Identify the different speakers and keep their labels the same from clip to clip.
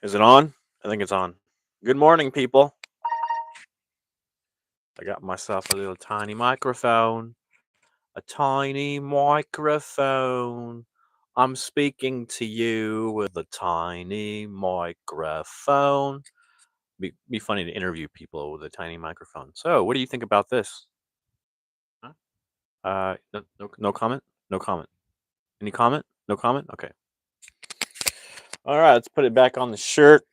Speaker 1: Is it on? I think it's on. Good morning, people. I got myself a little tiny microphone. A tiny microphone. I'm speaking to you with a tiny microphone. Be funny to interview people with a tiny microphone. So, what do you think about this? Huh? No comment. No comment. Any comment? No comment. Okay. All right. Let's put it back on the shirt.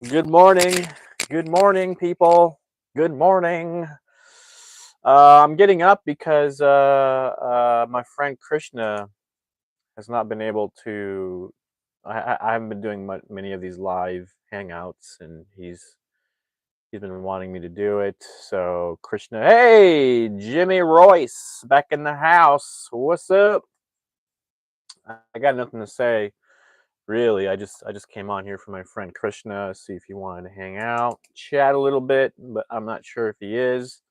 Speaker 1: Good morning. Good morning, people. Good morning. I'm getting up because my friend Krishna has not been able to. I haven't been doing many of these live hangouts, and he's been wanting me to do it. So Krishna, hey, Jimmy Royce, back in the house. What's up? I got nothing to say really. I just came on here for my friend Krishna, see if he wanted to hang out, chat a little bit, but I'm not sure if he is.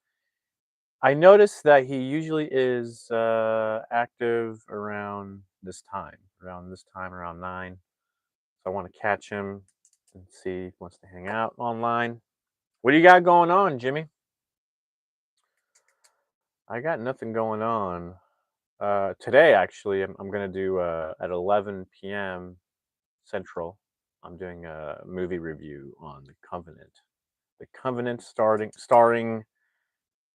Speaker 1: I noticed that he usually is active around 9. So I want to catch him and see if he wants to hang out online. What do you got going on, Jimmy? I got nothing going on. Today, actually, I'm going to do at 11 p.m. Central. I'm doing a movie review on The Covenant. The Covenant starring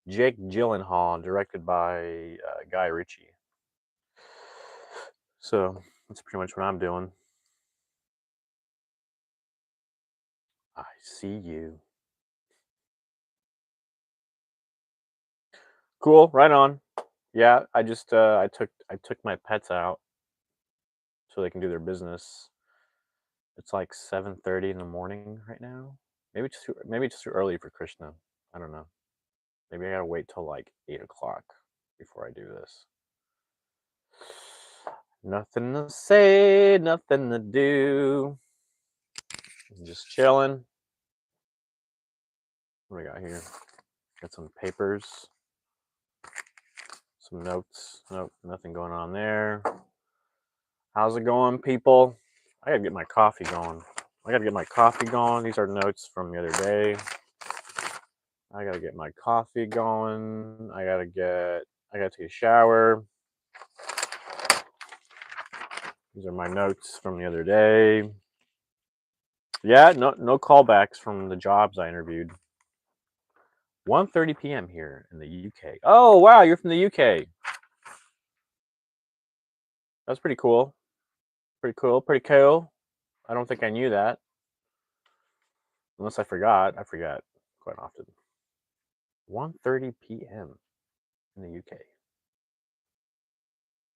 Speaker 1: Jake Gyllenhaal, directed by Guy Ritchie. So that's pretty much what I'm doing. I see you. Cool, right on. Yeah, I took my pets out so they can do their business. It's like 7:30 in the morning right now. Maybe it's too early for Krishna. I don't know. Maybe I gotta wait till like 8 o'clock before I do this. Nothing to say, nothing to do. Just chilling. What do we got here? Got some papers, some notes. Nope, nothing going on there. How's it going, people? I gotta get my coffee going. These are notes from the other day. I gotta get my coffee going. I gotta take a shower. These are my notes from the other day. Yeah, no callbacks from the jobs I interviewed. 1:30 p.m. here in the UK. Oh wow, you're from the UK. That's pretty cool. Pretty cool. I don't think I knew that. Unless I forgot. I forgot quite often. 1:30 p.m. in the UK.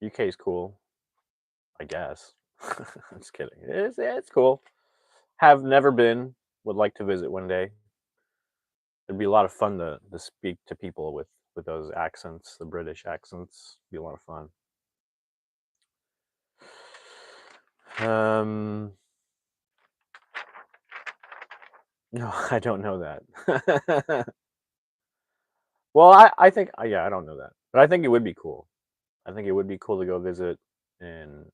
Speaker 1: UK is cool, I guess. I'm just kidding. It's cool. Have never been. Would like to visit one day. It'd be a lot of fun to speak to people with those accents, the British accents. Be a lot of fun. No, I don't know that. Well, I think yeah, I don't know that, but I think it would be cool. I think it would be cool to go visit and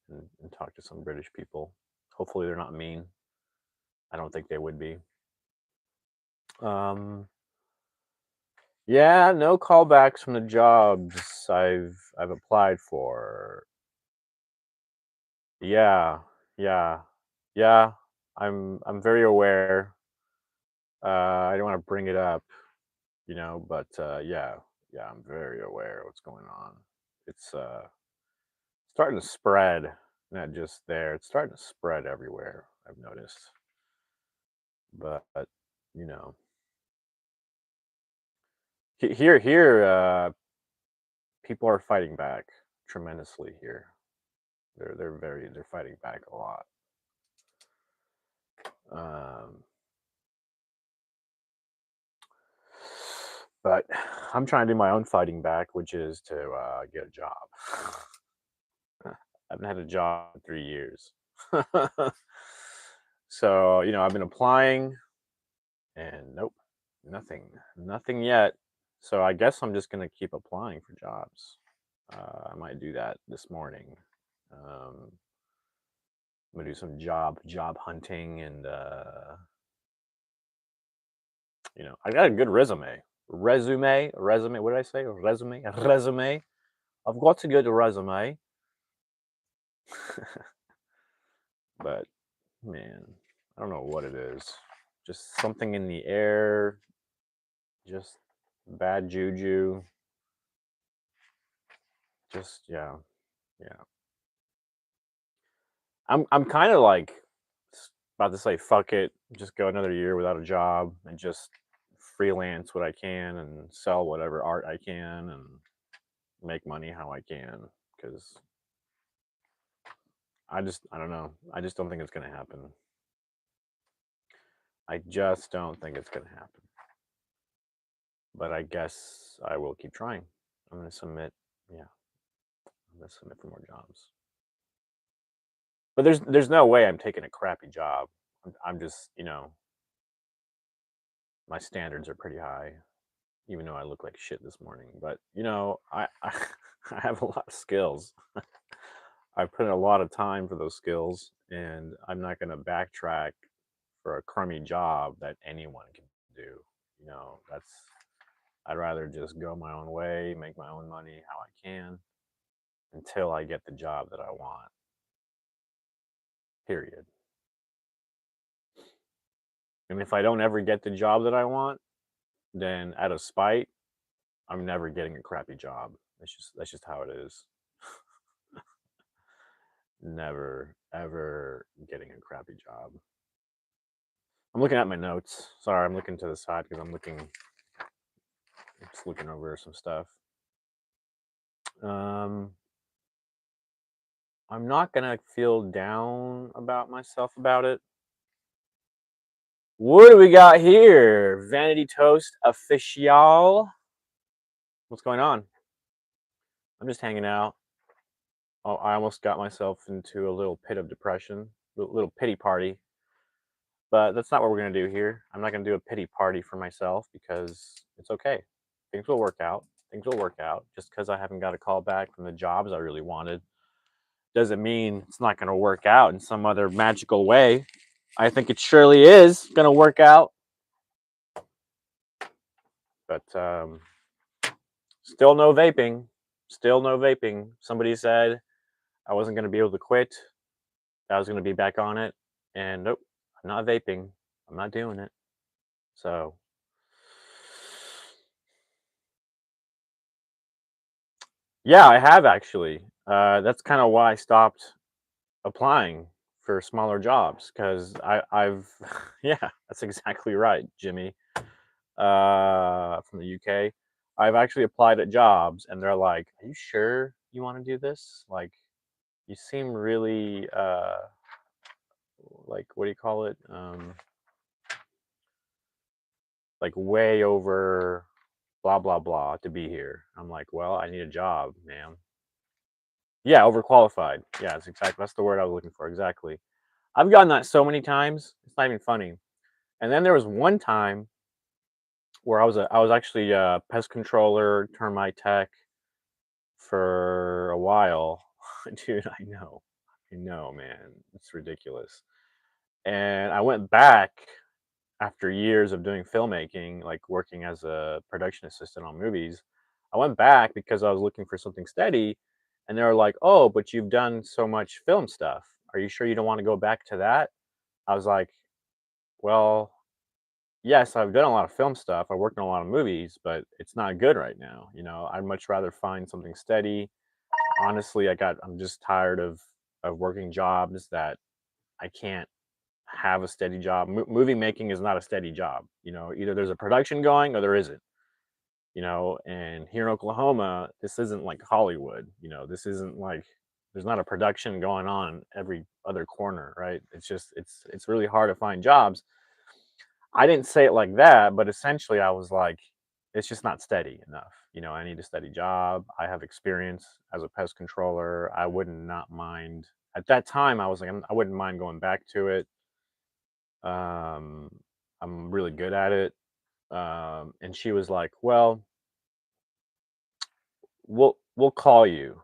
Speaker 1: talk to some British people. Hopefully, they're not mean. I don't think they would be. Um, yeah, no callbacks from the jobs I've applied for. Yeah, yeah, yeah. I'm very aware. I don't want to bring it up, but yeah, I'm very aware of what's going on. It's starting to spread, not just there. It's starting to spread everywhere. I've noticed, but you know, here, people are fighting back tremendously here. They're fighting back a lot. Um, but I'm trying to do my own fighting back, which is to get a job. I haven't had a job in 3 years. So, I've been applying and nope, nothing yet. So I guess I'm just going to keep applying for jobs. I might do that this morning. Um, I'm gonna do some job hunting, and I got a good resume. Resume. What did I say? Resume. I've got a good resume, but man, I don't know what it is. Just something in the air. Just bad juju. Just yeah. I'm kind of like about to say fuck it, just go another year without a job and just freelance what I can and sell whatever art I can and make money how I can, because I don't know. I just don't think it's gonna happen. I just don't think it's gonna happen. But I guess I will keep trying. I'm gonna submit. Yeah, I'm gonna submit for more jobs. But there's no way I'm taking a crappy job. I'm just my standards are pretty high, even though I look like shit this morning. But I I have a lot of skills. I put in a lot of time for those skills, and I'm not gonna backtrack for a crummy job that anyone can do. That's I'd rather just go my own way, make my own money how I can until I get the job that I want. Period. And if I don't ever get the job that I want, then out of spite, I'm never getting a crappy job. That's just how it is. Never ever getting a crappy job. I'm looking at my notes. Sorry, I'm looking to the side because I'm just looking over some stuff. Um, I'm not gonna feel down about myself about it. What do we got here? Vanity Toast official. What's going on? I'm just hanging out. Oh, I almost got myself into a little pit of depression, little pity party. But that's not what we're gonna do here. I'm not gonna do a pity party for myself because it's okay. Things will work out. Things will work out. Just because I haven't got a call back from the jobs I really wanted doesn't mean it's not gonna work out in some other magical way. I think it surely is gonna work out. But still no vaping. Still no vaping. Somebody said I wasn't gonna be able to quit. I was gonna be back on it. And nope, I'm not vaping. I'm not doing it. So yeah, I have actually. That's kind of why I stopped applying for smaller jobs, because I've yeah, that's exactly right, Jimmy, from the UK. I've actually applied at jobs, and they're like, "Are you sure you want to do this? Like, you seem really like what do you call it? Like way over blah blah blah to be here." I'm like, "Well, I need a job, ma'am." Yeah, overqualified. Yeah, that's the word I was looking for. Exactly. I've gotten that so many times. It's not even funny. And then there was one time where I was actually a pest controller, termite tech for a while. Dude, I know, man, it's ridiculous. And I went back after years of doing filmmaking, like working as a production assistant on movies. I went back because I was looking for something steady, and they were like, "Oh, but you've done so much film stuff. Are you sure you don't want to go back to that?" I was like, "Well, yes, I've done a lot of film stuff. I worked on a lot of movies, but it's not good right now. I'd much rather find something steady. Honestly, I'm just tired of working jobs that I can't have a steady job. Movie making is not a steady job. Either there's a production going or there isn't. And here in Oklahoma, this isn't like Hollywood. This isn't like there's not a production going on every other corner, right? It's really hard to find jobs. I didn't say it like that, but essentially I was like, it's just not steady enough. I need a steady job. I have experience as a pest controller. I wouldn't not mind. At that time, I was like, I wouldn't mind going back to it. Um, I'm really good at it. And she was like, well, we'll call you.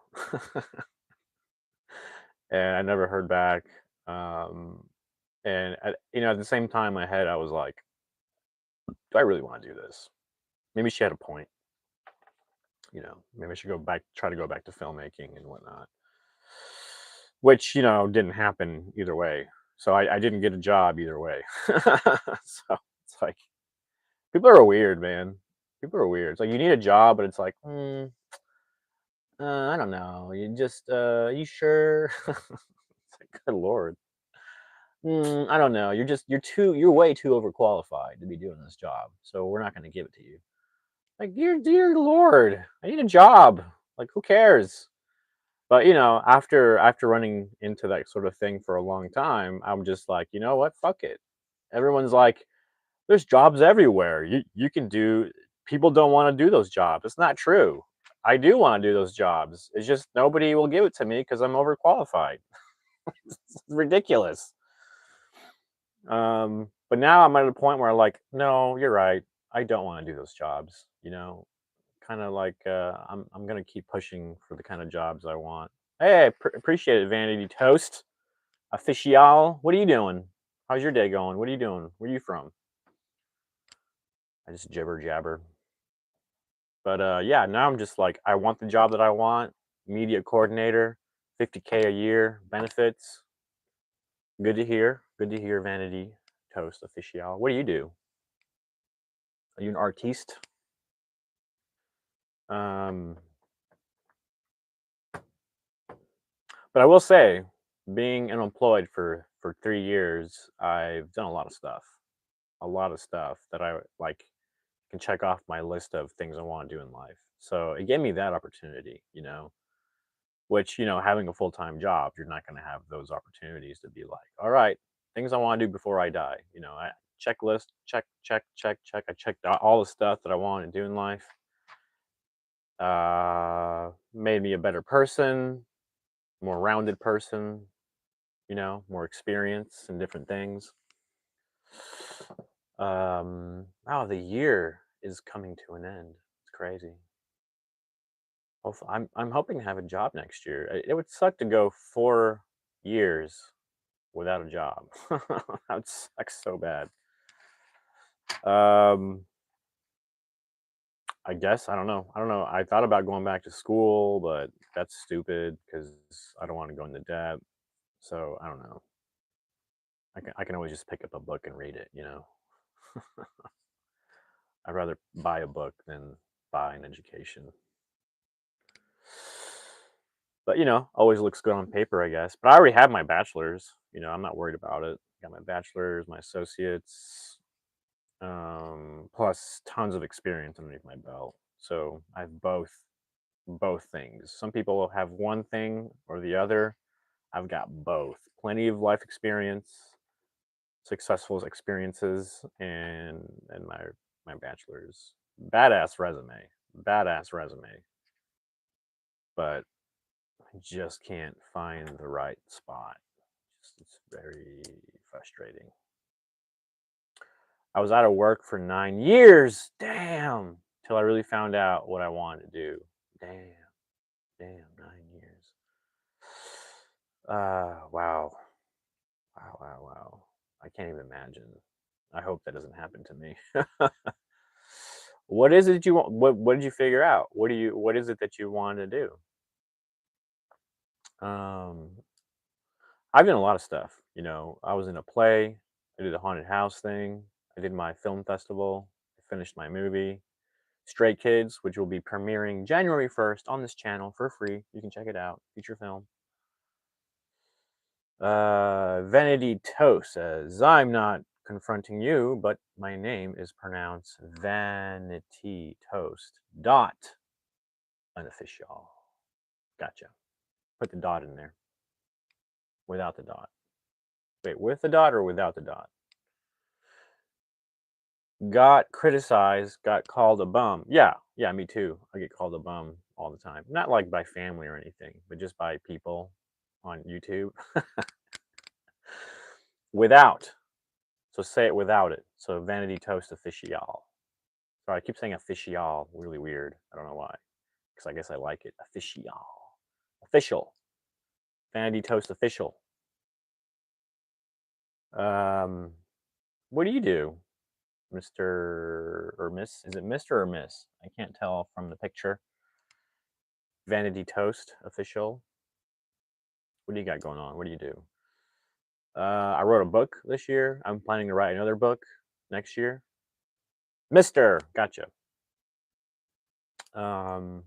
Speaker 1: And I never heard back. Um, and at the same time, in my head, I was like, "Do I really want to do this?" Maybe she had a point. Maybe I should try to go back to filmmaking and whatnot. Which didn't happen either way. So I didn't get a job either way. So it's like people are weird, man. People are weird. It's like you need a job, but it's like, I don't know. You sure? It's like, good lord. I don't know. You're way too overqualified to be doing this job. So we're not going to give it to you. Like, dear lord, I need a job. Like, who cares? But after running into that sort of thing for a long time, I'm just like, you know what? Fuck it. Everyone's like, there's jobs everywhere. You can do. People don't want to do those jobs. It's not true. I do want to do those jobs. It's just nobody will give it to me because I'm overqualified. It's ridiculous. But now I'm at a point where I'm like, no, you're right. I don't want to do those jobs. Kind of like I'm gonna keep pushing for the kind of jobs I want. Hey, appreciate it, Vanity Toast Official. What are you doing? How's your day going? What are you doing? Where are you from? I just jibber jabber. But yeah, now I'm just like, I want the job that I want. Media coordinator, 50K a year, benefits. Good to hear. Good to hear, Vanity Toast Official. What do you do? Are you an artiste? Um, but I will say, being unemployed for 3 years, I've done a lot of stuff that I like can check off my list of things I want to do in life. So it gave me that opportunity, which having a full time job, you're not going to have those opportunities to be like, all right, things I want to do before I die. I checklist, check, check, check, check. I checked all the stuff that I wanted to do in life. Made me a better person, more rounded person, more experience in different things. The year is coming to an end. It's crazy. Hopefully, I'm hoping to have a job next year. It would suck to go 4 years without a job. That would suck so bad. Um, I guess I don't know. I don't know. I thought about going back to school, but that's stupid because I don't want to go into debt. So I don't know. I can always just pick up a book and read it. I'd rather buy a book than buy an education. But always looks good on paper, I guess. But I already have my bachelor's. I'm not worried about it. Got my bachelor's, my associates, plus tons of experience underneath my belt. So I have both things. Some people will have one thing or the other. I've got both. Plenty of life experience, successful experiences, and my bachelor's. Badass resume. Badass resume. But I just can't find the right spot. It's very frustrating. I was out of work for 9 years. Damn. Till I really found out what I wanted to do. Damn. Damn. 9 years. Wow. Wow. Wow. Wow. I can't even imagine. I hope that doesn't happen to me. What is it you want? What did you figure out? What is it that you want to do? Um, I've done a lot of stuff. I was in a play. I did a haunted house thing. I did my film festival. I finished my movie, Stray Kids, which will be premiering January 1st on this channel for free. You can check it out. Feature film. Vanity Toast says, I'm not confronting you, but my name is pronounced Vanity Toast. Dot unofficial. Gotcha. Put the dot in there. Without the dot. Wait, with the dot or without the dot? Got criticized, got called a bum. Yeah, yeah, me too. I get called a bum all the time. Not like by family or anything, but just by people on YouTube. Without. So say it without it. So Vanity Toast Official. Sorry, I keep saying official. Really weird. I don't know why. Because I guess I like it. Official. Official. Vanity Toast Official. What do you do, Mr. or Miss? Is it Mr. or Miss? I can't tell from the picture. Vanity Toast official. What do you got going on? What do you do? I wrote a book this year. I'm planning to write another book next year. Mr. Gotcha. Um,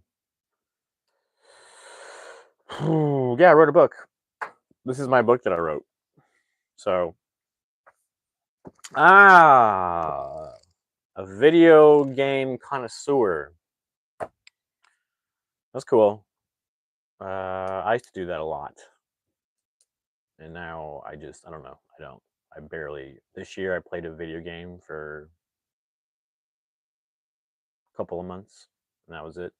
Speaker 1: yeah, I wrote a book. This is my book that I wrote. So, a video game connoisseur. That's cool. I used to do that a lot, and now I don't know. I barely. This year I played a video game for a couple of months, and that was it.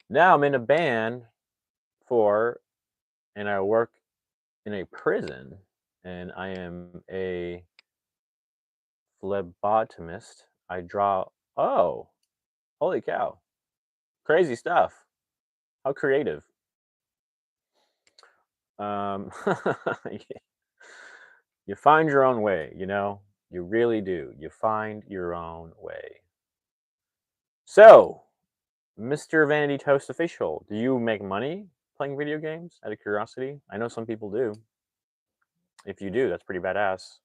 Speaker 1: Now I'm in a band and I work in a prison, and I am a phlebotomist. I draw. Oh, holy cow! Crazy stuff. How creative. Um, you find your own way, you know? You really do. You find your own way. So, Mr. Vanity Toast Official, do you make money playing video games out of curiosity? I know some people do. If you do, that's pretty badass.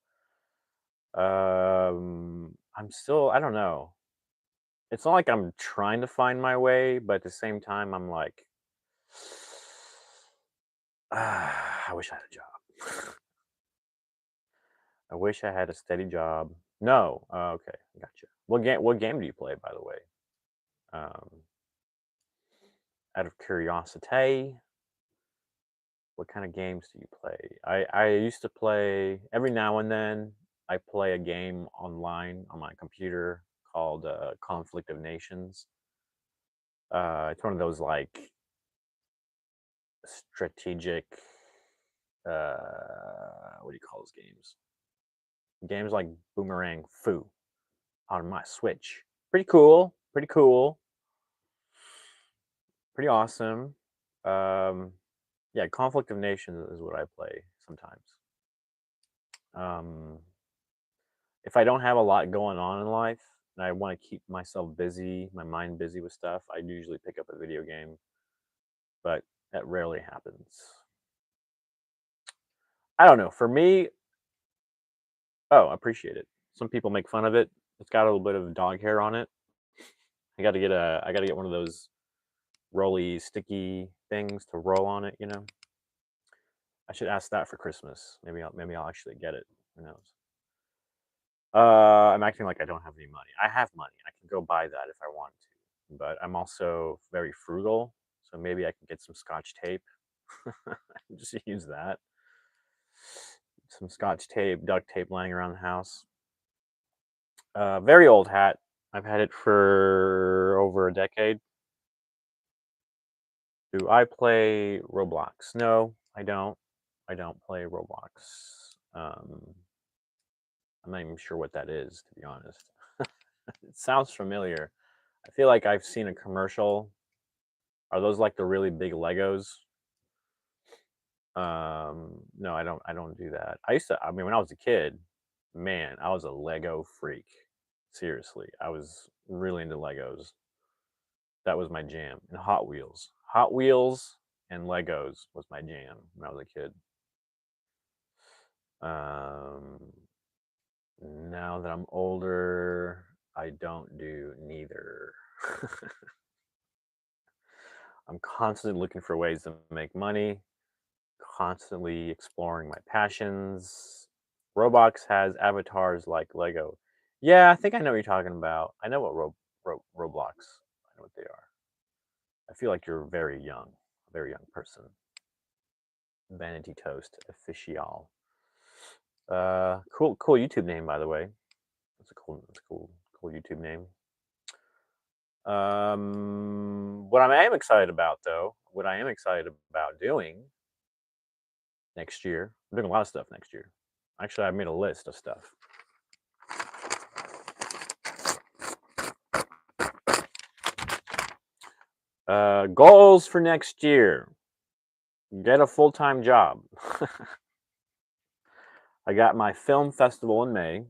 Speaker 1: I don't know. It's not like I'm trying to find my way, but at the same time, I'm like, I wish I had a job. I wish I had a steady job. No. Okay. Gotcha. What game do you play, by the way? Um, out of curiosity, what kind of games do you play? I used to play every now and then. I play a game online on my computer called Conflict of Nations. It's one of those like strategic. What do you call those games? Games like Boomerang Fu on my Switch. Pretty cool. Pretty cool. Pretty awesome. Yeah, Conflict of Nations is what I play sometimes. Um, if I don't have a lot going on in life and I want to keep myself busy, my mind busy with stuff, I usually pick up a video game, but that rarely happens. I don't know. For me, oh, I appreciate it. Some people make fun of it. It's got a little bit of dog hair on it. I got to get one of those rolly, sticky things to roll on it. You know, I should ask that for Christmas. Maybe I'll actually get it. Who knows? I'm acting like I don't have any money. I have money. I can go buy that if I want to, but I'm also very frugal, so maybe I can get some Scotch tape. Just use that. Some Scotch tape, duct tape lying around the house. Very old hat. I've had it for over a decade. Do I play Roblox? No, I don't. I don't play Roblox. I'm not even sure what that is, to be honest. It sounds familiar. I feel like I've seen a commercial. Are those like the really big Legos? No, I don't. I don't do that. I used to. I mean, when I was a kid, man, I was a Lego freak. Seriously, I was really into Legos. That was my jam. And Hot Wheels. Hot Wheels and Legos was my jam when I was a kid. Um, now that I'm older, I don't do neither. I'm constantly looking for ways to make money, constantly exploring my passions. Roblox has avatars like Lego. Yeah, I think I know what you're talking about. I know what Roblox. I know what they are. I feel like you're a very young person. Vanity Toast official. Cool YouTube name, by the way. That's a cool YouTube name. What I am excited about, though, what I am excited about doing next year, I'm doing a lot of stuff next year. Actually, I made a list of stuff. Goals for next year: get a full-time job. I got my film festival in May,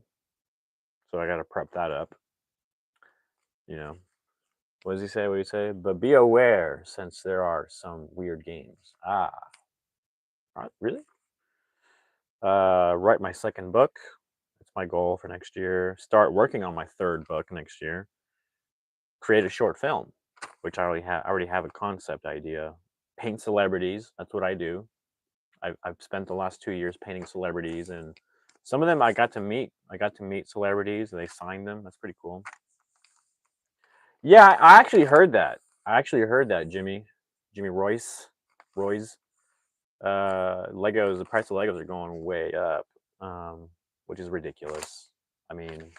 Speaker 1: so I got to prep that up. You know, what does he say? What do you say? But be aware, since there are some weird games. Ah, really? Write my second book. That's my goal for next year. Start working on my third book next year. Create a short film, which I already have. I already have a concept idea. Paint celebrities. That's what I do. I've spent the last 2 years painting celebrities, and some of them I got to meet. I got to meet celebrities, and they signed them. That's pretty cool. Yeah, I actually heard that. I actually heard that, Jimmy Royce. Legos. The price of Legos are going way up, which is ridiculous. I mean,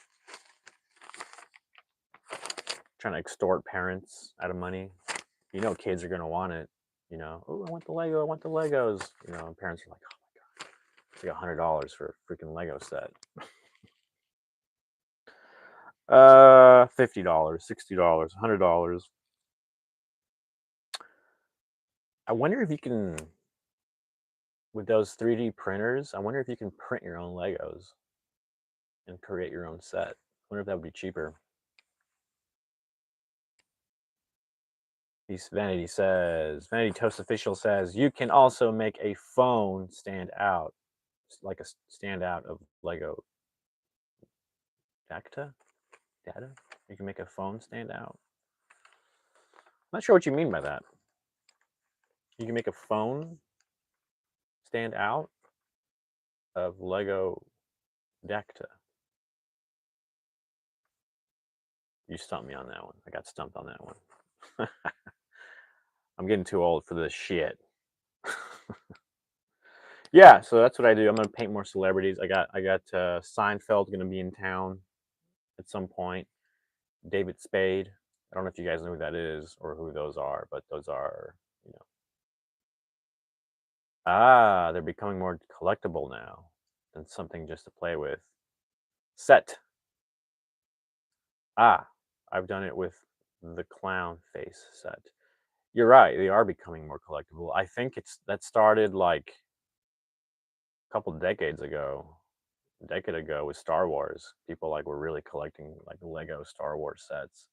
Speaker 1: trying to extort parents out of money. You know, kids are gonna want it. You know, oh, I want the Lego. I want the Legos. You know, and parents are like, oh my god, it's like $100 for a freaking Lego set. $50, $60, $100. I wonder if you can, with those 3D printers. I wonder if you can print your own Legos and create your own set. I wonder if that would be cheaper. Vanity Toast Official says, you can also make a phone stand out, like a stand out of Lego data. You can make a phone stand out. I'm not sure what you mean by that. You can make a phone stand out of Lego Dacta. You stumped me on that one. I got stumped on that one. I'm getting too old for this shit. Yeah, so that's what I do. I'm gonna paint more celebrities. I got Seinfeld gonna be in town at some point. David Spade. I don't know if you guys know who that is or who those are, but those are, you know. Ah, they're becoming more collectible now than something just to play with. Set. Ah, I've done it with the clown face set. You're right, they are becoming more collectible. I think that started like a couple decades ago. A decade ago with Star Wars. People like were really collecting like Lego Star Wars sets.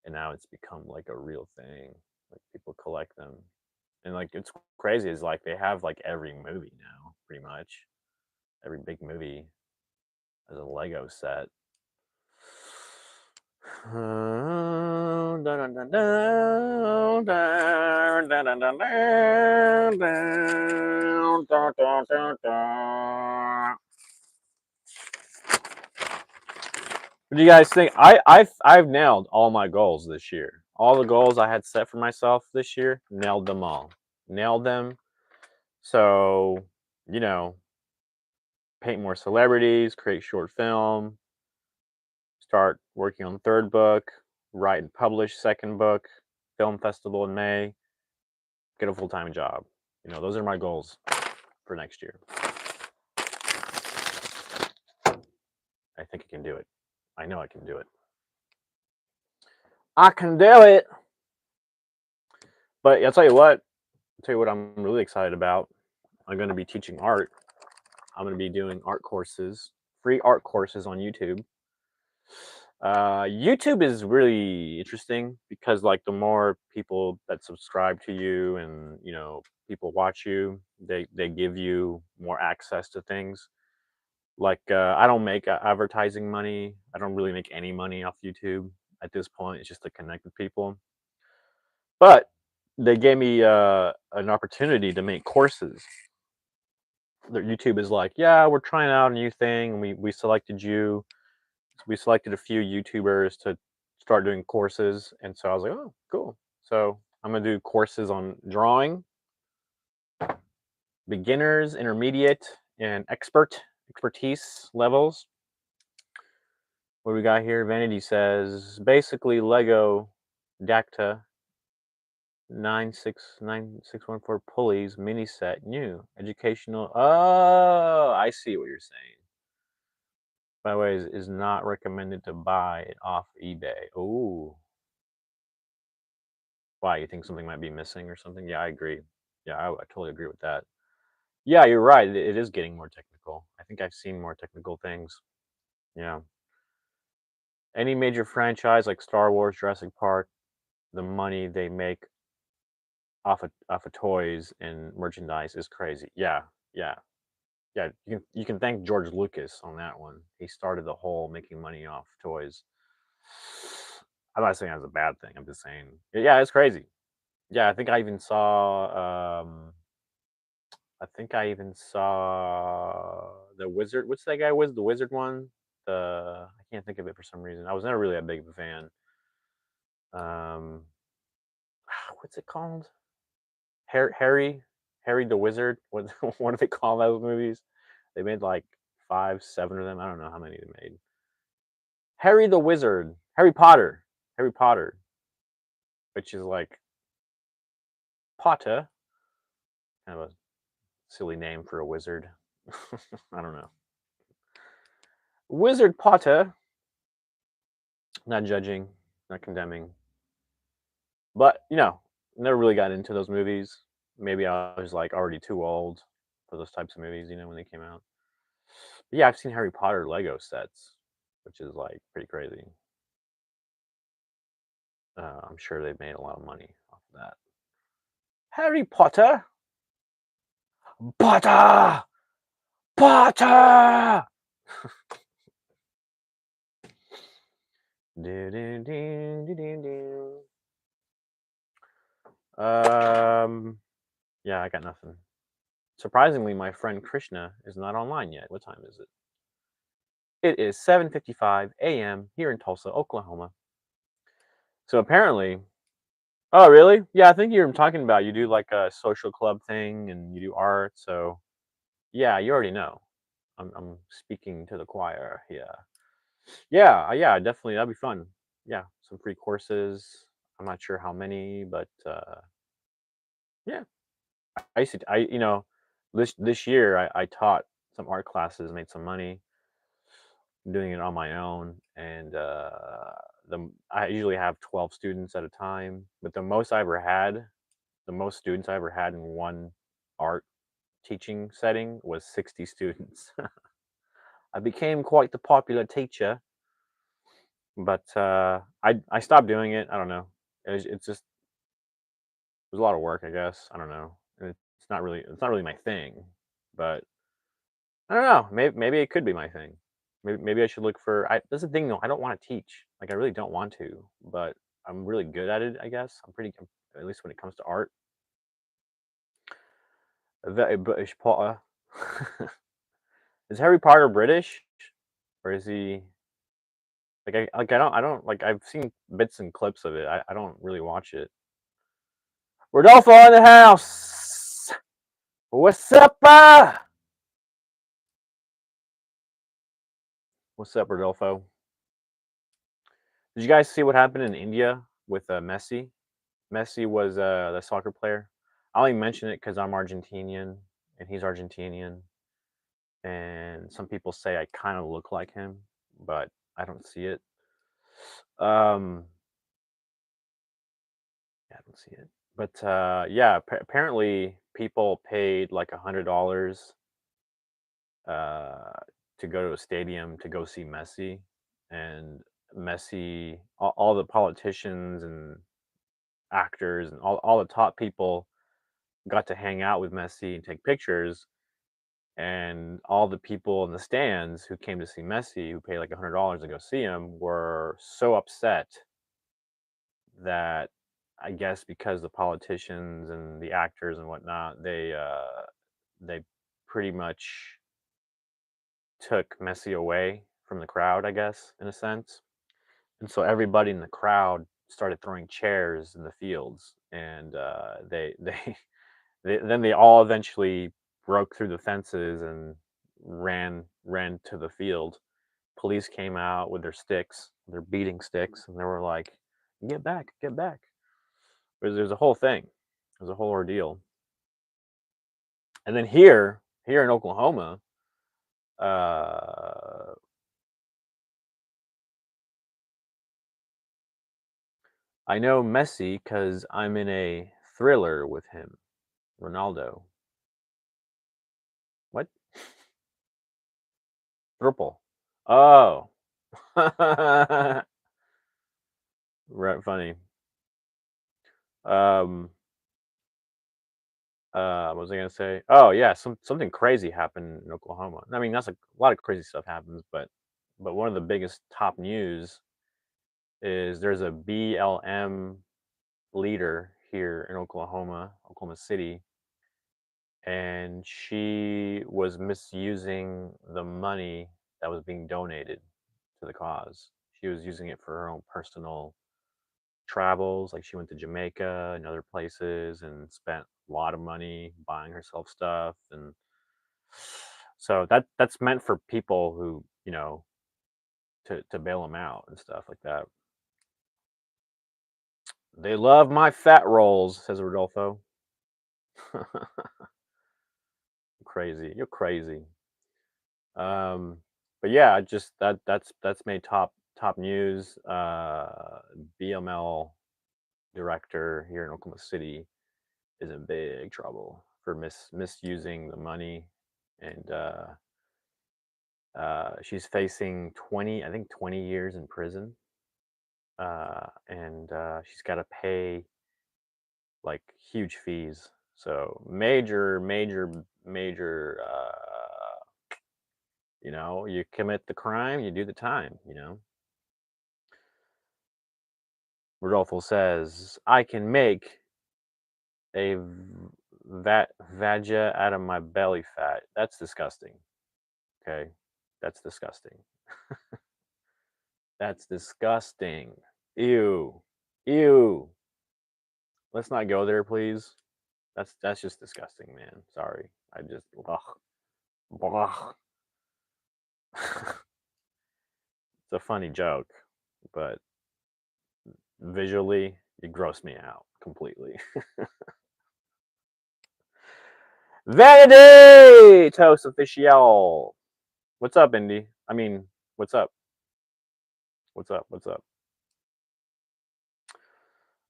Speaker 1: And now it's become like a real thing. Like people collect them. And like it's crazy is like they have like every movie now, pretty much. Every big movie has a Lego set. What do you guys think? I've nailed all my goals this year. All the goals I had set for myself this year, nailed them all. Nailed them. So, you know, paint more celebrities, create short film, start working on the third book, write and publish second book, film festival in May, get a full-time job. You know, those are my goals for next year. I think I can do it. I know I can do it. I can do it. But I'll tell you what. I'll tell you what I'm really excited about. I'm going to be teaching art. I'm going to be doing art courses, free art courses on YouTube. YouTube is really interesting because like the more people that subscribe to you and you know people watch you, they give you more access to things. Like I don't make advertising money. I don't really make any money off YouTube at this point. It's just to connect with people. But they gave me an opportunity to make courses. YouTube is like, yeah, we're trying out a new thing. We selected you. We selected a few YouTubers to start doing courses, and so I was like, oh, cool. So I'm gonna do courses on drawing, beginners, intermediate, and expertise levels. What do we got here? Vanity says basically Lego Dacta 96961 pulleys mini set new educational. Oh, I see what you're saying. By the way, is not recommended to buy it off eBay. Oh, why? You think something might be missing or something? Yeah, I agree. Yeah, I totally agree with that. Yeah, you're right. It is getting more technical. I think I've seen more technical things. Yeah. Any major franchise like Star Wars, Jurassic Park, the money they make off of toys and merchandise is crazy. Yeah, yeah, yeah. You can thank George Lucas on that one. He started the whole making money off toys. I'm not saying that's a bad thing. I'm just saying, yeah, it's crazy. Yeah, I think I even saw. I think I even saw the wizard. What's that guy? Was the wizard one? I can't think of it for some reason. I was never really a big fan. Um, what's it called? Harry the Wizard. What what do they call those movies? They made like 5, 7 of them. I don't know how many they made. Harry the Wizard, Harry Potter, which is like Potter, kind of a silly name for a wizard. I don't know. Wizard Potter. Not judging, not condemning, but never really got into those movies. Maybe I was like already too old for those types of movies, when they came out. But yeah, I've seen Harry Potter Lego sets, which is like pretty crazy. I'm sure they've made a lot of money off of that. Harry Potter, Potter, Potter. Do, do, do, do, do, do. Yeah, I got nothing. Surprisingly, my friend Krishna is not online yet. What time is it? It is 7:55 a.m. here in Tulsa, Oklahoma. So apparently, oh really? Yeah, I think you're talking about you do like a social club thing and you do art. So yeah, you already know. I'm speaking to the choir. Yeah. Yeah, yeah, definitely. That'd be fun. Yeah, some free courses. I'm not sure how many, but yeah, I used to. This year I taught some art classes, made some money doing it on my own, and I usually have 12 students at a time. But the most students I ever had in one art teaching setting was 60 students. I became quite the popular teacher, but I stopped doing it. I don't know. It's just it was a lot of work, I guess. I don't know. And it's not really my thing, but I don't know. Maybe it could be my thing. Maybe I should look for. That's the thing, though. I don't want to teach. Like I really don't want to, but I'm really good at it. I guess at least when it comes to art. Very British Potter. Is Harry Potter British, or is he I don't like I've seen bits and clips of it. I don't really watch it. Rodolfo in the house. What's up? What's up, Rodolfo? Did you guys see what happened in India with Messi? Messi was the soccer player. I only mention it because I'm Argentinian and he's Argentinian, and some people say I kind of look like him, but I don't see it. Um, yeah, I don't see it. But yeah, apparently people paid like $100 uh, to go to a stadium to go see Messi, and Messi, all the politicians and actors and all the top people got to hang out with Messi and take pictures. And all the people in the stands who came to see Messi, who paid like $100 to go see him, were so upset that I guess because the politicians and the actors and whatnot, they pretty much took Messi away from the crowd, I guess, in a sense. And so everybody in the crowd started throwing chairs in the fields, and then they all eventually broke through the fences and ran to the field. Police came out with their sticks, their beating sticks, and they were like, "Get back, get back!" There's a whole thing. There's a whole ordeal. And then here in Oklahoma, uh, I know Messi because I'm in a thriller with him, Ronaldo. Triple. Oh. Right, funny. Um, what was I gonna say? Oh yeah, something crazy happened in Oklahoma. I mean, that's a lot of crazy stuff happens, but one of the biggest top news is there's a BLM leader here in Oklahoma, Oklahoma City, and she was misusing the money that was being donated to the cause. She was using it for her own personal travels. Like she went to Jamaica and other places and spent a lot of money buying herself stuff. And so that's meant for people who, to bail them out and stuff like that. They love my fat rolls, says Rodolfo. Crazy. You're crazy. Um, but yeah, just that's made top news. BML director here in Oklahoma City is in big trouble for misusing the money, and she's facing 20, I think 20 years in prison, and she's got to pay like huge fees. So major. You commit the crime, you do the time. Rodolfo says, I can make a vagina out of my belly fat. That's disgusting. Okay. That's disgusting. That's disgusting. Ew. Ew. Let's not go there, please. That's just disgusting, man. Sorry. I just ugh. Ugh. It's a funny joke, but visually, it grossed me out completely. Vanity Toast Official. What's up, Indy? I mean, what's up? What's up? What's up?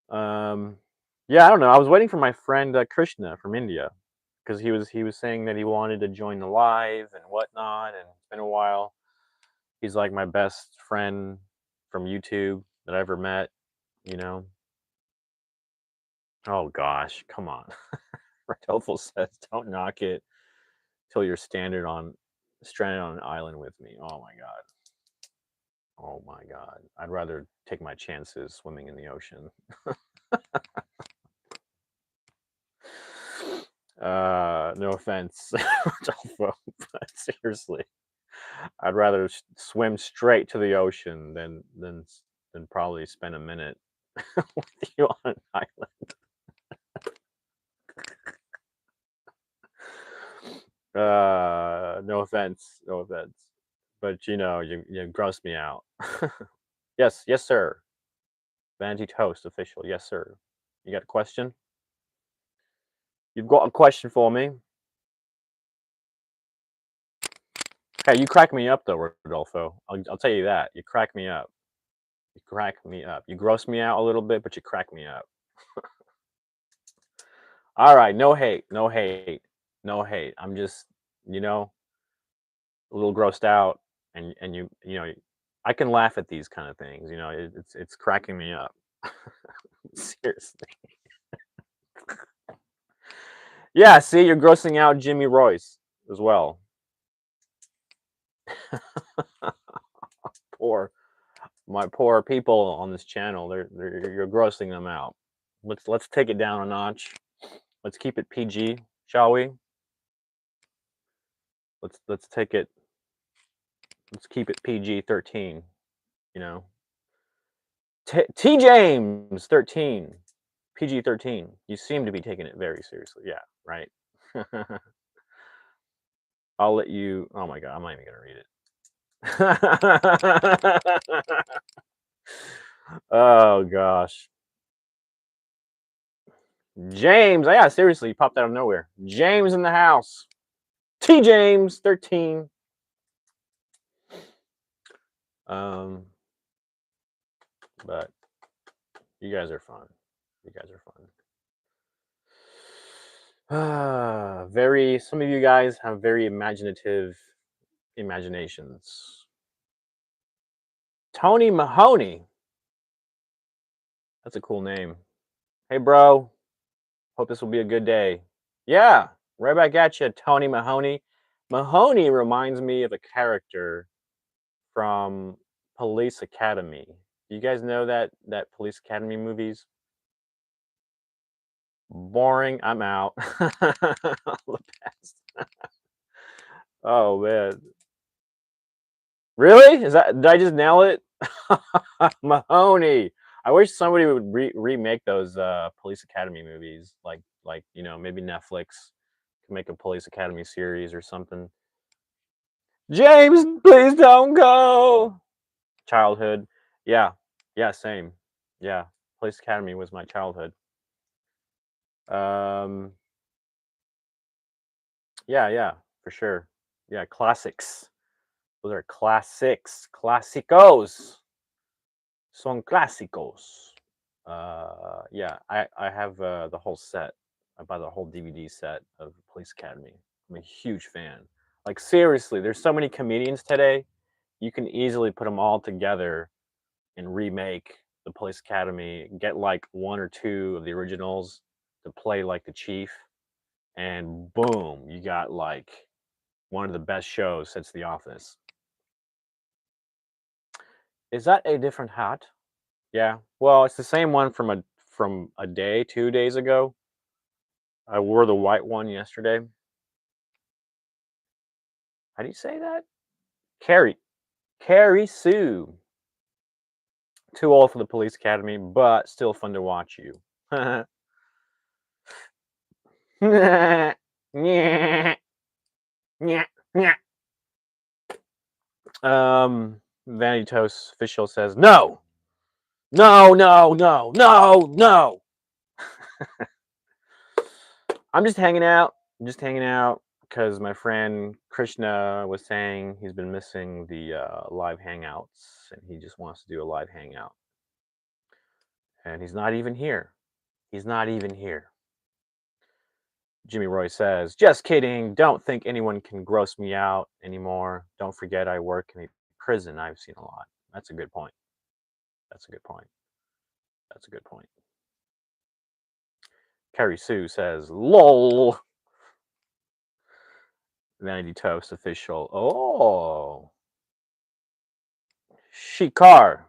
Speaker 1: Um, yeah, I don't know. I was waiting for my friend Krishna from India because he was saying that he wanted to join the live and whatnot, and it's been a while. He's like my best friend from YouTube that I ever met. You know. Oh gosh, come on. Rodolfo says, "Don't knock it till you're stranded on an island with me." Oh my god. Oh my god. I'd rather take my chances swimming in the ocean. No offense, Rodolfo, but seriously, I'd rather swim straight to the ocean than probably spend a minute with you on an island. No offense, no offense, but you gross me out. Yes, yes, sir. Vanity Toast official. Yes, sir. You got a question? You've got a question for me? Hey, you crack me up though, Rodolfo. I'll tell you that. You crack me up. You crack me up. You gross me out a little bit, but you crack me up. All right, no hate, no hate, no hate. I'm just, you know, a little grossed out, and I can laugh at these kind of things. It's cracking me up. Seriously. Yeah, see, you're grossing out Jimmy Royce as well. Poor my poor people on this channel. You're grossing them out. Let's take it down a notch. Let's keep it PG, shall we? Let's take it. Let's keep it PG-13. You know, T James 13, PG-13. You seem to be taking it very seriously. Yeah, right. I'll let you. Oh my god, I'm not even gonna read it. Oh gosh, James. Yeah, seriously, he popped out of nowhere. James in the house. T James 13. Um, but you guys are fun. You guys are fun. Very. Some of you guys have very imaginative imaginations. Tony Mahoney. That's a cool name. Hey, bro. Hope this will be a good day. Yeah, right back at you, Tony Mahoney. Mahoney reminds me of a character from Police Academy. Do you guys know that Police Academy movies? Boring. I'm out. All the best. Oh man, really? Is that? Did I just nail it? Mahoney. I wish somebody would remake those Police Academy movies, like maybe Netflix can make a Police Academy series or something. James, please don't go. Childhood. Yeah. Yeah, same. Yeah. Police Academy was my childhood. Um yeah, for sure. Yeah, classics. Those are classics. Clásicos. Son clásicos. Yeah, I have the whole set. I bought the whole DVD set of Police Academy. I'm a huge fan. Like seriously, there's so many comedians today. You can easily put them all together and remake the Police Academy, get like one or two of the originals to play like the chief, and boom, you got like one of the best shows since The Office. Is that a different hat? Yeah. Well, it's the same one from a day, 2 days ago. I wore the white one yesterday. How do you say that? Carrie. Carrie Sue. Too old for the Police Academy, but still fun to watch you. Yeah. Yeah. Yeah. Vanity Toast official says no, no, no, no, no, no. I'm just hanging out. I'm just hanging out because my friend Krishna was saying he's been missing the live hangouts and he just wants to do a live hangout. And he's not even here. He's not even here. Jimmy Roy says, just kidding. Don't think anyone can gross me out anymore. Don't forget I work in a prison. I've seen a lot. That's a good point. That's a good point. That's a good point. Carrie Sue says, lol. Vanity Toast official. Oh. Shikar.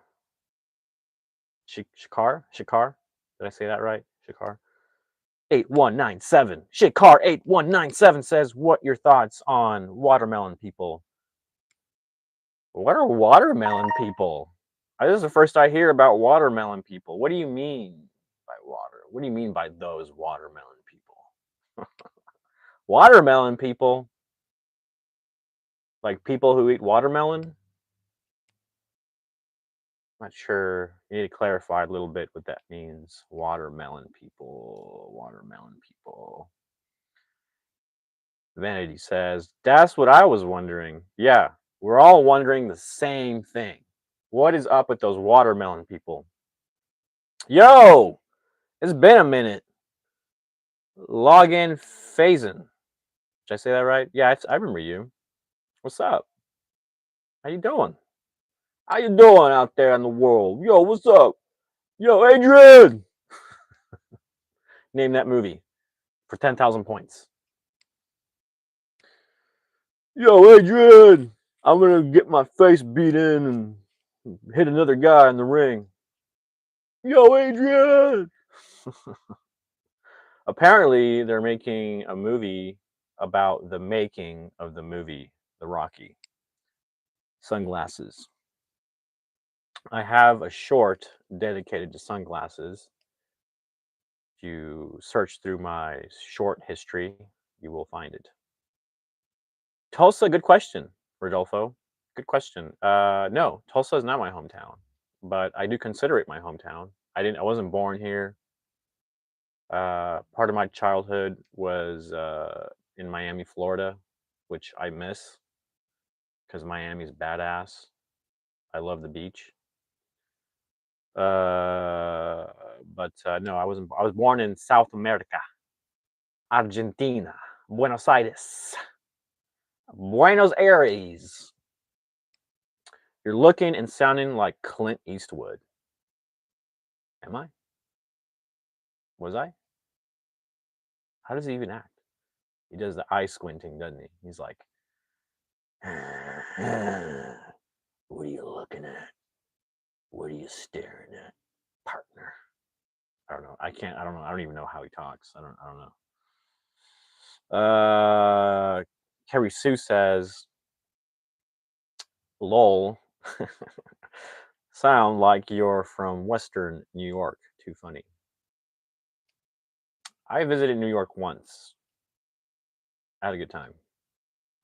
Speaker 1: Shikar? Shikar? Did I say that right? Shikar? 8197. Shikar 8197 says, what your thoughts on watermelon people? What are watermelon people? This is the first I hear about watermelon people. What do you mean by water? What do you mean by those watermelon people? Watermelon people? Like people who eat watermelon? Not sure. You need to clarify a little bit what that means. Watermelon people. Watermelon people. Vanity says, that's what I was wondering. Yeah, we're all wondering the same thing. What is up with those watermelon people? Yo, it's been a minute. Log in Phazon. Did I say that right? Yeah, I remember you. What's up? How you doing? How you doing out there in the world? Yo, what's up? Yo, Adrian! Name that movie for 10,000 points. Yo, Adrian! I'm gonna get my face beat in and hit another guy in the ring. Yo, Adrian! Apparently, they're making a movie about the making of the movie The Rocky. Sunglasses. I have a short dedicated to sunglasses. If you search through my short history, you will find it. Tulsa, good question, Rodolfo. Good question. No, Tulsa is not my hometown, but I do consider it my hometown. I wasn't born here. Part of my childhood was in Miami, Florida, which I miss because Miami's badass. I love the beach. But no, I wasn't. I was born in South America, Argentina, Buenos Aires. Buenos Aires. You're looking and sounding like Clint Eastwood. Am I? Was I? How does he even act? He does the eye squinting, doesn't he? He's like, what are you looking at? What are you staring at, partner? I don't know. I can't. I don't know. I don't even know how he talks. I don't know. Carrie Sue says, "Lol, sound like you're from Western New York. Too funny." I visited New York once. I had a good time.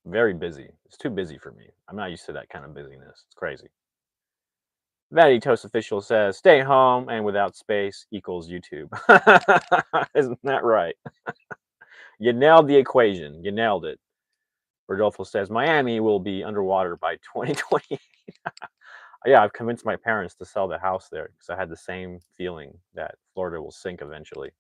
Speaker 1: Very busy. It's too busy for me. I'm not used to that kind of busyness. It's crazy. Vanity Toast Official says, "Stay home and without space equals YouTube." Isn't that right? You nailed the equation. You nailed it. Rodolfo says, "Miami will be underwater by 2020." Yeah, I've convinced my parents to sell the house there because I had the same feeling that Florida will sink eventually.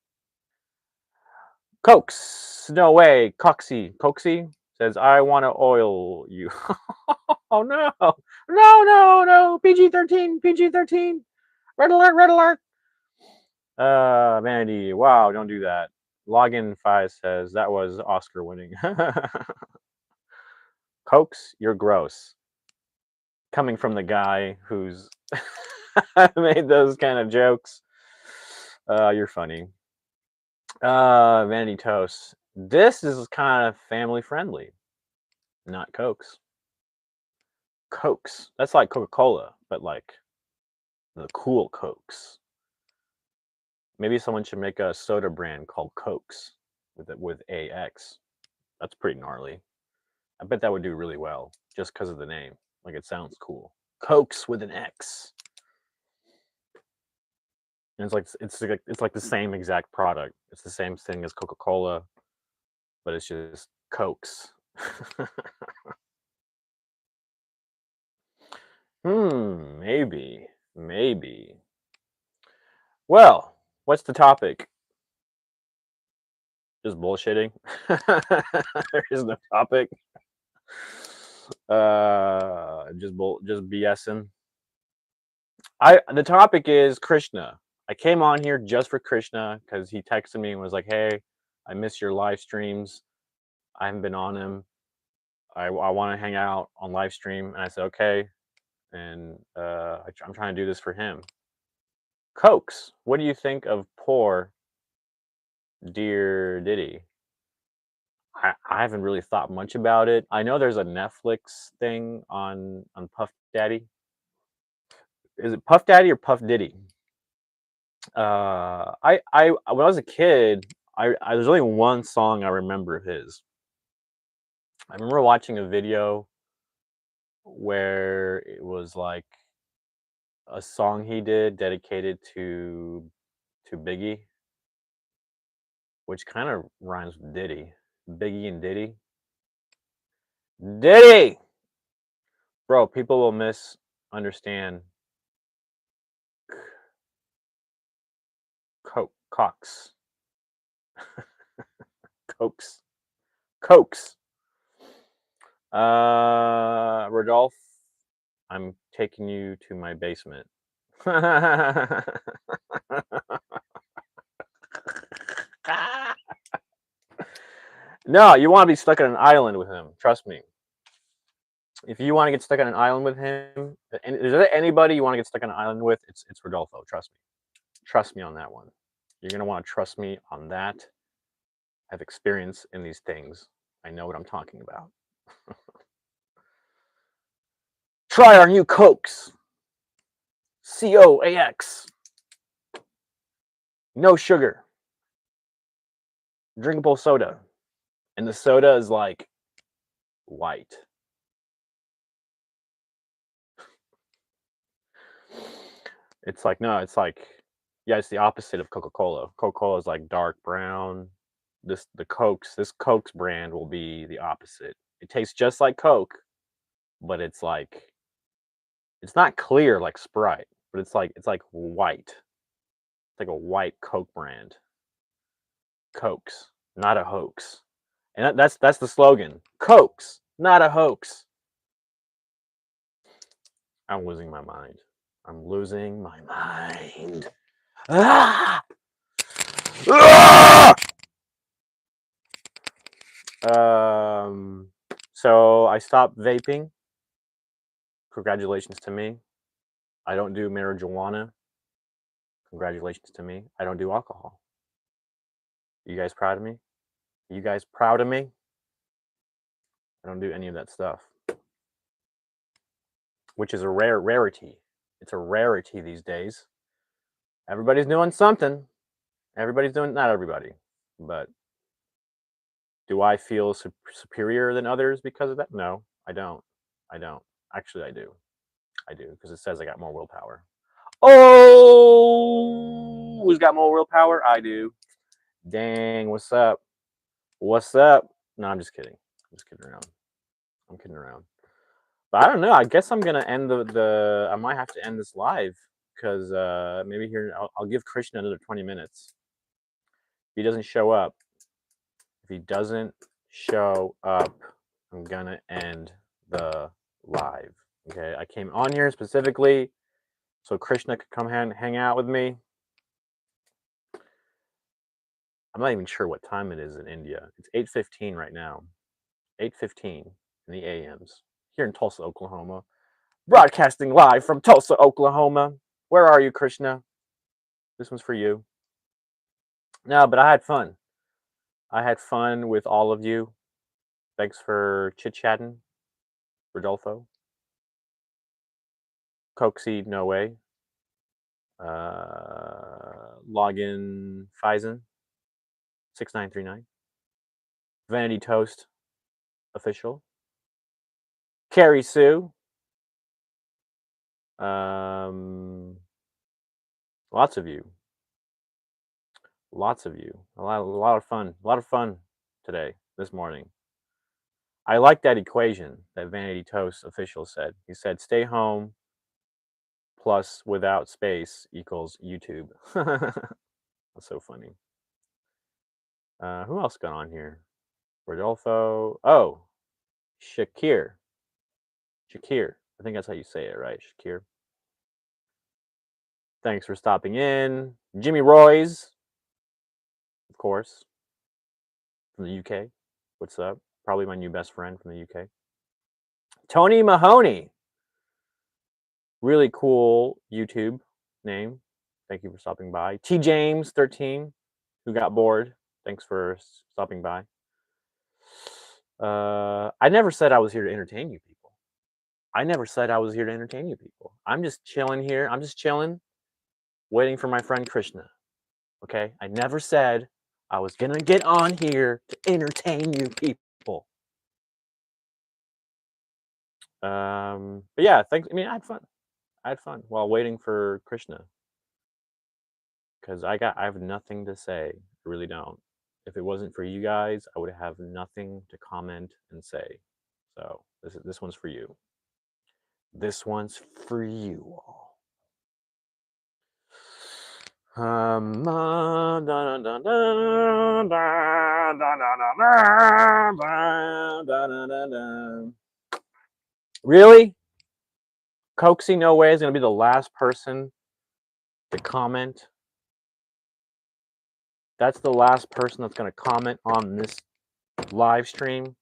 Speaker 1: Cokes, no way. Coxie says, "I want to oil you." Oh no, no. PG-13, PG-13. Red alert, red alert. Vanity, wow, don't do that. Login 5 says that was Oscar winning. Cokes, you're gross. Coming from the guy who's made those kind of jokes. You're funny. Vanity Toast. This is kind of family friendly, not Cokes. Cokes. That's like Coca-Cola, but like the cool Cokes. Maybe someone should make a soda brand called Cokes with AX. That's pretty gnarly. I bet that would do really well just because of the name. Like it sounds cool. Cokes with an X. And it's like the same exact product. It's the same thing as Coca-Cola, but it's just Cokes. Maybe. Well, what's the topic? Just bullshitting. There is no topic. Just BSing. The topic is Krishna. I came on here just for Krishna because he texted me and was like, "Hey, I miss your live streams. I haven't been on them. I want to hang out on live stream." And I said, "Okay." And I'm trying to do this for him. Cokes, what do you think of poor Dear Diddy? I haven't really thought much about it. I know there's a Netflix thing on Puff Daddy. Is it Puff Daddy or Puff Diddy? I when I was a kid, there's only one song I remember of his. I remember watching a video where it was like a song he did dedicated to Biggie, which kind of rhymes with Diddy. Biggie and Diddy. Diddy! Bro, people will misunderstand Cox. Cokes. Cokes. Rodolph, I'm taking you to my basement. No, you want to be stuck on an island with him. Trust me. If you want to get stuck on an island with him, and is there anybody you want to get stuck on an island with? It's Rodolfo. Trust me. Trust me on that one. You're gonna want to trust me on that. I have experience in these things. I know what I'm talking about. Try our new Cokes. COAX. No sugar. Drinkable soda. And the soda is like white. It's like, no, it's like, yeah, it's the opposite of Coca-Cola. Coca-Cola is like dark brown. This Coke's brand will be the opposite. It tastes just like Coke, but it's like it's not clear like Sprite, but it's like white. It's like a white Coke brand. Cokes, not a hoax. And that's the slogan. Cokes, Not a hoax. I'm losing my mind. I'm losing my mind. Ah! Ah! So I stopped vaping. Congratulations to me. I don't do marijuana. Congratulations to me. I don't do alcohol. You guys proud of me? You guys proud of me? I don't do any of that stuff, which is a rarity. It's a rarity these days. Everybody's doing something. Everybody's doing, not everybody, but do I feel superior than others because of that? No, I don't. I don't. Actually, I do. I do, because it says I got more willpower. Oh, who's got more willpower? I do. Dang, what's up? What's up? No, I'm just kidding. I'm just kidding around. I'm kidding around. But I don't know. I guess I'm gonna end I might have to end this live because maybe here I'll give Krishna another 20 minutes. If he doesn't show up, I'm gonna end the live. Okay, I came on here specifically so Krishna could come hang out with me. I'm not even sure what time it is in India. It's 8:15 right now. 8:15 in the AMs here in Tulsa, Oklahoma. Broadcasting live from Tulsa, Oklahoma. Where are you, Krishna? This one's for you. No, but I had fun. I had fun with all of you. Thanks for chit-chatting, Rodolfo. Coxie, no way. Login Faison 6939. Vanity Toast official. Carrie Sue. Lots of you. Lots of you. A lot of fun. A lot of fun today, this morning. I like that equation that Vanity Toast official said. He said, stay home plus without space equals YouTube. That's so funny. Who else got on here? Rodolfo. Oh, Shakir. Shakir. I think that's how you say it, right? Shakir. Thanks for stopping in. Jimmy Roy's, of course, from the UK. What's up? Probably my new best friend from the UK. Tony Mahoney. Really cool YouTube name. Thank you for stopping by. T James 13, who got bored. Thanks for stopping by. I never said I was here to entertain you people. I never said I was here to entertain you people. I'm just chilling here. I'm just chilling, waiting for my friend Krishna. Okay? I never said I was gonna get on here to entertain you people. But yeah, thanks. I mean, I had fun. I had fun while waiting for Krishna. Because I have nothing to say. I really don't. If it wasn't for you guys, I would have nothing to comment and say. So this one's for you. This one's for you all. Really? Coxie No Way is gonna be the last person to comment. That's the last person that's gonna comment on this live stream.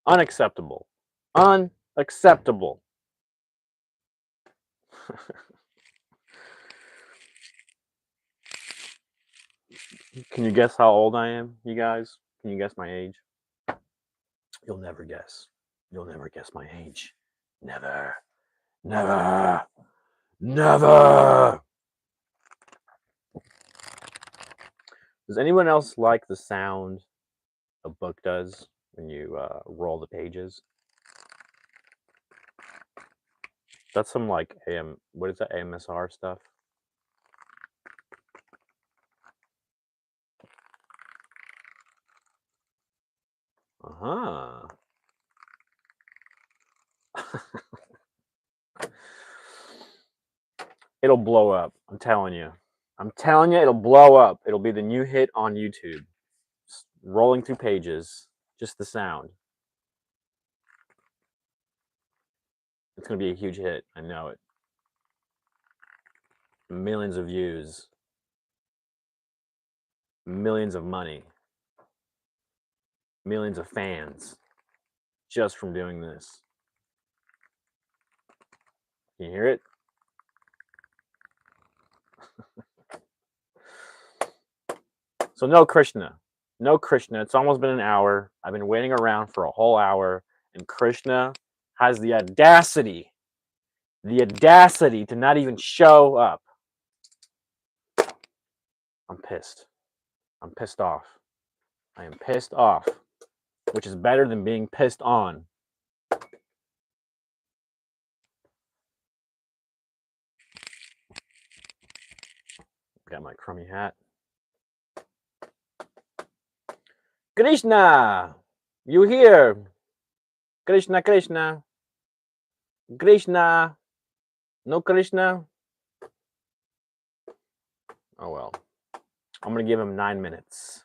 Speaker 1: Unacceptable. Unacceptable. Can you guess how old I am, you guys? Can you guess my age? You'll never guess. You'll never guess my age. Never. Never. Never. Does anyone else like the sound a book does when you roll the pages? That's some like what is that, AMSR stuff? Uh-huh. It'll blow up. I'm telling you. I'm telling you, it'll blow up. It'll be the new hit on YouTube. Rolling through pages. Just the sound. It's going to be a huge hit. I know it. Millions of views, millions of money, millions of fans just from doing this. Can you hear it? So no Krishna. No Krishna. It's almost been an hour. I've been waiting around for a whole hour, and Krishna has the audacity to not even show up. I'm pissed. I'm pissed off. I am pissed off, which is better than being pissed on. Got my crummy hat. Krishna, you here? Krishna, Krishna. Krishna. No Krishna? Oh well. I'm going to give him 9 minutes.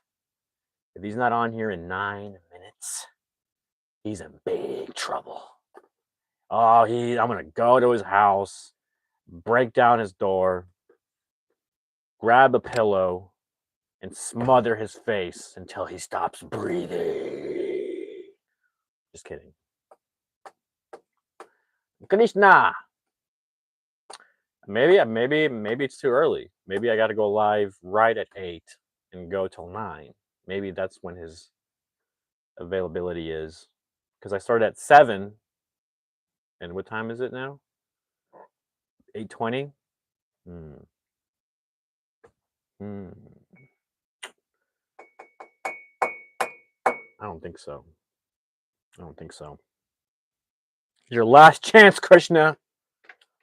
Speaker 1: If he's not on here in 9 minutes, he's in big trouble. Oh, I'm going to go to his house, break down his door, grab a pillow, and smother his face until he stops breathing. Just kidding. Krishna. Maybe it's too early. Maybe I got to go live right at 8 and go till 9. Maybe that's when his availability is. Because I started at 7. And what time is it now? 8:20? I don't think so. Your last chance, Krishna.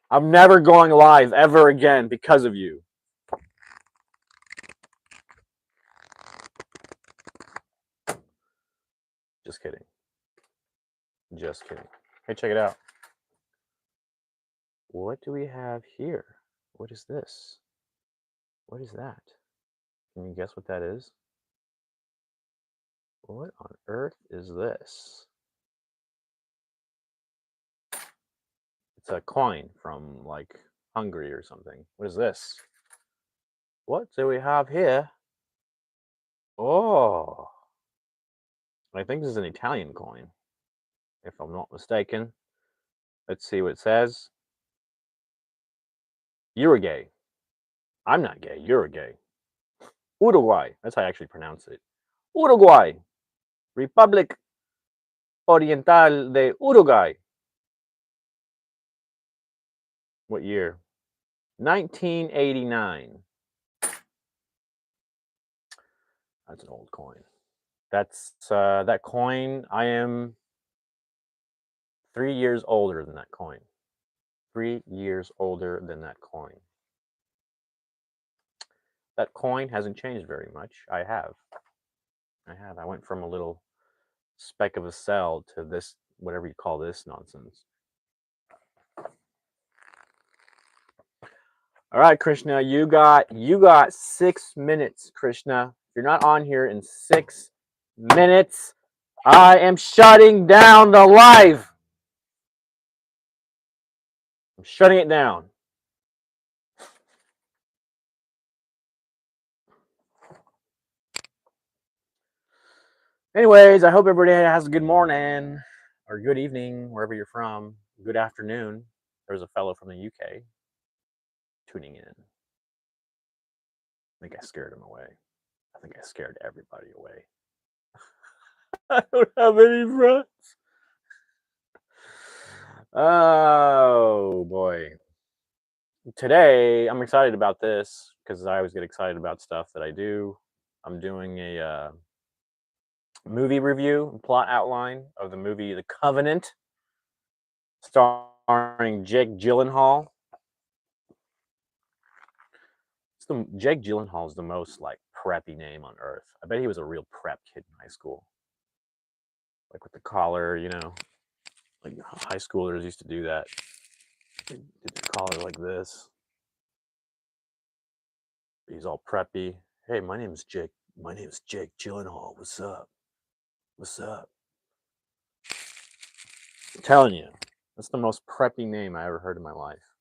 Speaker 1: I'm never going live ever again because of you. Just kidding. Hey, check it out. What do we have here? What is this? What is that? Can you guess what that is? What on earth is this? It's a coin from like Hungary or something. What is this? What do we have here? Oh, I think this is an Italian coin, if I'm not mistaken. Let's see what it says. You're gay. I'm not gay. You're gay. Uruguay. That's how I actually pronounce it. Uruguay. Republic Oriental de Uruguay. What year? 1989. That's an old coin. That's that coin. I am 3 years older than that coin. 3 years older than that coin. That coin hasn't changed very much. I have. I went from a little speck of a cell to this, whatever you call this nonsense. All right, Krishna, you got 6 minutes, Krishna. If you're not on here in 6 minutes, I am shutting down the live. I'm shutting it down. Anyways, I hope everybody has a good morning or good evening, wherever you're from. Good afternoon. There's a fellow from the UK tuning in. I think I scared him away. I think I scared everybody away. I don't have any friends. Oh boy. Today, I'm excited about this because I always get excited about stuff that I do. I'm doing a movie review, plot outline of the movie The Covenant, starring Jake Gyllenhaal. Jake Gyllenhaal is the most like preppy name on earth. I bet he was a real prep kid in high school, like with the collar, you know, like high schoolers used to do that. They did the collar like this. He's all preppy. Hey, my name's Jake. My name's Jake Gyllenhaal. What's up? What's up? I'm telling you, That's the most preppy name I ever heard in my life.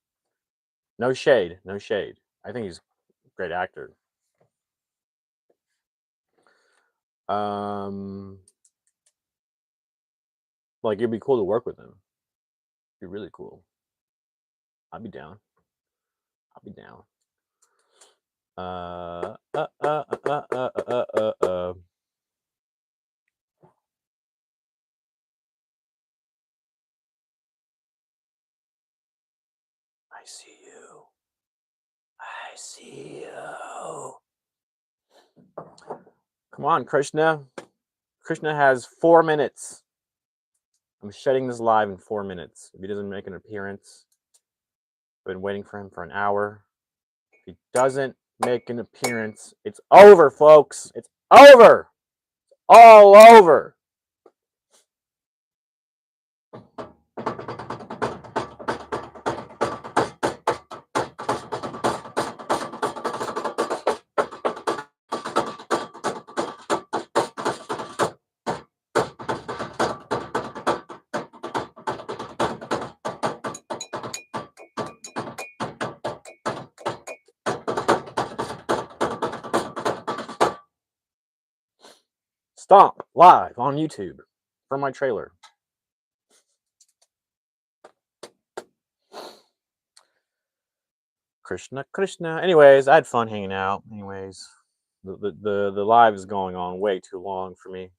Speaker 1: No shade, no shade. I think he's a great actor. Like it'd be cool to work with him. It'd be really cool. I'd be down. I'll be down. I see you. I see you. Come on, Krishna. Krishna has 4 minutes. I'm shutting this live in 4 minutes. If he doesn't make an appearance, I've been waiting for him for an hour. If he doesn't make an appearance, it's over, folks. It's over. All over. Stomp live on YouTube from my trailer. Krishna, Krishna. Anyways, I had fun hanging out. Anyways, the live is going on way too long for me.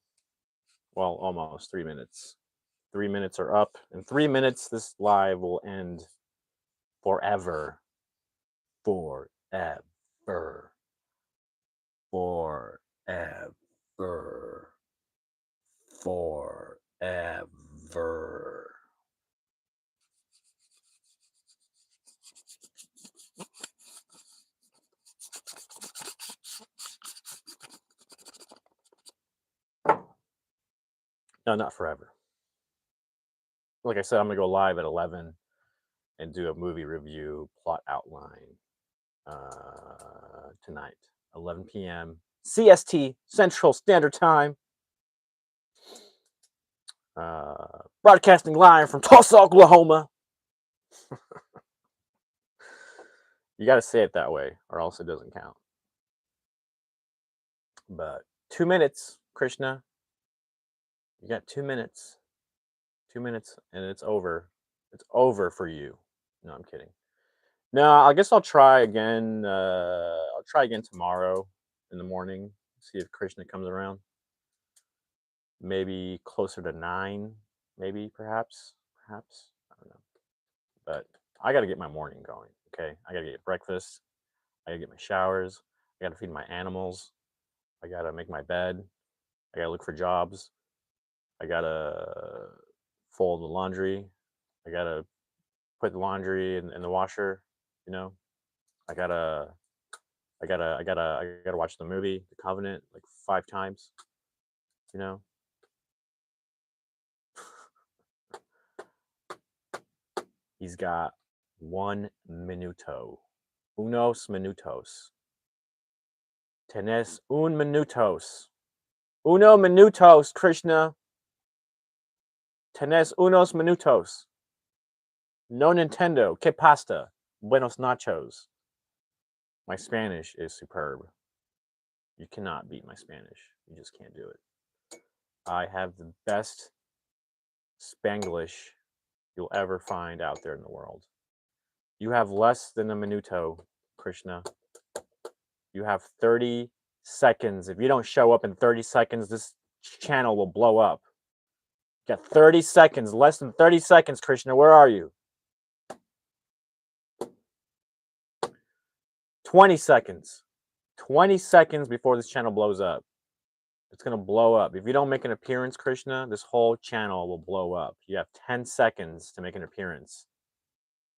Speaker 1: Well, almost 3 minutes. 3 minutes are up. In 3 minutes, this live will end forever. Forever. Forever. Forever. No, not forever. Like I said, I'm gonna go live at 11 and do a movie review plot outline tonight, 11 p.m. CST, Central Standard Time. Broadcasting live from Tulsa, Oklahoma. You got to say it that way, or else it doesn't count. But 2 minutes, Krishna. You got 2 minutes. 2 minutes, and it's over. It's over for you. No, I'm kidding. No, I guess I'll try again. I'll try again tomorrow in the morning. See if Krishna comes around. Maybe closer to 9. Maybe, perhaps. I don't know. But I got to get my morning going. Okay, I got to get breakfast. I got to get my showers. I got to feed my animals. I got to make my bed. I got to look for jobs. I got to fold the laundry. I got to put the laundry in the washer, you know. I got to watch the movie The Covenant like 5 times, you know. He's got 1 minuto. Unos minutos. Tenés un minutos. Uno minutos, Krishna. Tenés unos minutos. No Nintendo. Que pasta? Buenos nachos. My Spanish is superb. You cannot beat my Spanish. You just can't do it. I have the best Spanglish you'll ever find out there in the world. You have less than a minuto, Krishna. You have 30 seconds. If you don't show up in 30 seconds, this channel will blow up. You got 30 seconds, less than 30 seconds, Krishna. Where are you? 20 seconds. 20 seconds before this channel blows up. It's going to blow up. If you don't make an appearance, Krishna, this whole channel will blow up. You have 10 seconds to make an appearance.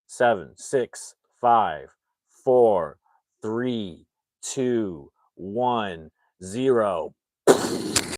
Speaker 1: 7, 6, 5, 4, 3, 2, 1, 0.